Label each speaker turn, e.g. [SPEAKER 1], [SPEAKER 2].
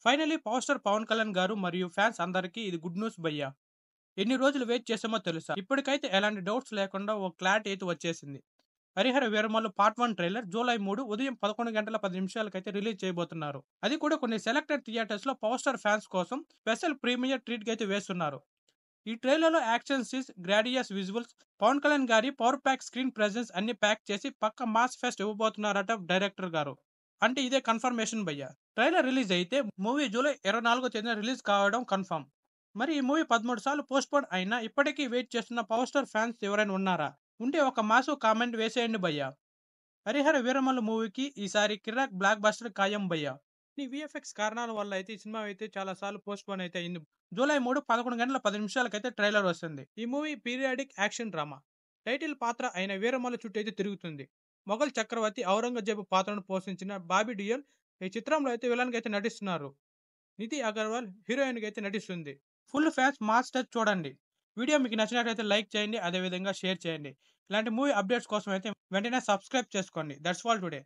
[SPEAKER 1] Finally power star Pawan Kalyan గారు మరియు fans అందరికీ ఇది గుడ్ న్యూస్ భయ్యా. ఎన్ని రోజులు వెయిట్ చేసామో తెలుసా? ఇప్పటికైతే ఎలాంటి డౌట్స్ లేకుండా ఓ క్లారిటీ అయితే వచ్చేసింది. 'Harihara Veeramallu part 1' trailer July 3 ఉదయం 11 గంటల 10 నిమిషాలకైతే రిలీజ్ చేయబోతున్నారు. అది కూడా కొన్ని సెలెక్టెడ్ థియేటర్స్‌లో పవర్ స్టార్ ఫ్యాన్స్ కోసం స్పెషల్ ప్రీమియర్ ట్రీట్‌గా అయితే వేస్తున్నారు. ఈ ట్రైలర్‌లో యాక్షన్ సీన్స్, గ్రాడియస్ విజువల్స్, పవన్ కళ్యాణ్ గారి పవర్ ప్యాక్ స్క్రీన్ ప్రెజెన్స్ అన్ని ప్యాక్ చేసి పక్కా మాస్ ఫెస్ట్ ఇవ్వబోతున్నారట డైరెక్టర్ గారు. అంటే ఇదే కన్ఫర్మేషన్ భయ్యా. ట్రైలర్ రిలీజ్ అయితే మూవీ జూలై 24వ తేదీన రిలీజ్ కావడం కన్ఫర్మ్. మరి ఈ మూవీ 13 సార్లు పోస్ట్‌పోన్ అయినా ఇప్పటికీ వెయిట్ చేస్తున్న పవర్ స్టార్ ఫ్యాన్స్ ఎవరైనా ఉన్నారా? ఉంటే ఒక మాసివ్ కామెంట్ వేసేయండి భయ్యా. 'హరిహర వీరమల్లు' మూవీకి ఈసారి కిర్రాక్ బ్లాక్ బస్టర్ ఖాయం భయ్యా. ఈ వీఎఫ్ఎక్స్ కారణాల వల్ల అయితే ఈ సినిమా అయితే చాలా సార్లు పోస్ట్‌పోన్ అయితే అయింది. జూలై 3 11 గంటల 10 నిమిషాలకైతే ట్రైలర్ వస్తుంది. ఈ movie periodic action drama. Title పాత్ర అయిన వీరమల్లు చుట్టూ అయితే తిరుగుతుంది. మొఘల్ చక్రవర్తి ఔరంగజేబు పాత్రను పోషించిన బాబీ డియోల్ ఈ చిత్రంలో అయితే విలన్‌గా అయితే నటిస్తున్నారు. నిధి అగర్వాల్ హీరోయిన్‌గా అయితే నటిస్తుంది. ఫుల్ ఫ్యాన్స్ మాస్ టచ్ చూడండి. వీడియో మీకు నచ్చినట్లయితే లైక్ చేయండి. అదేవిధంగా షేర్ చేయండి. ఇలాంటి మూవీ అప్డేట్స్ కోసం అయితే వెంటనే సబ్స్క్రైబ్ చేసుకోండి. That's all today.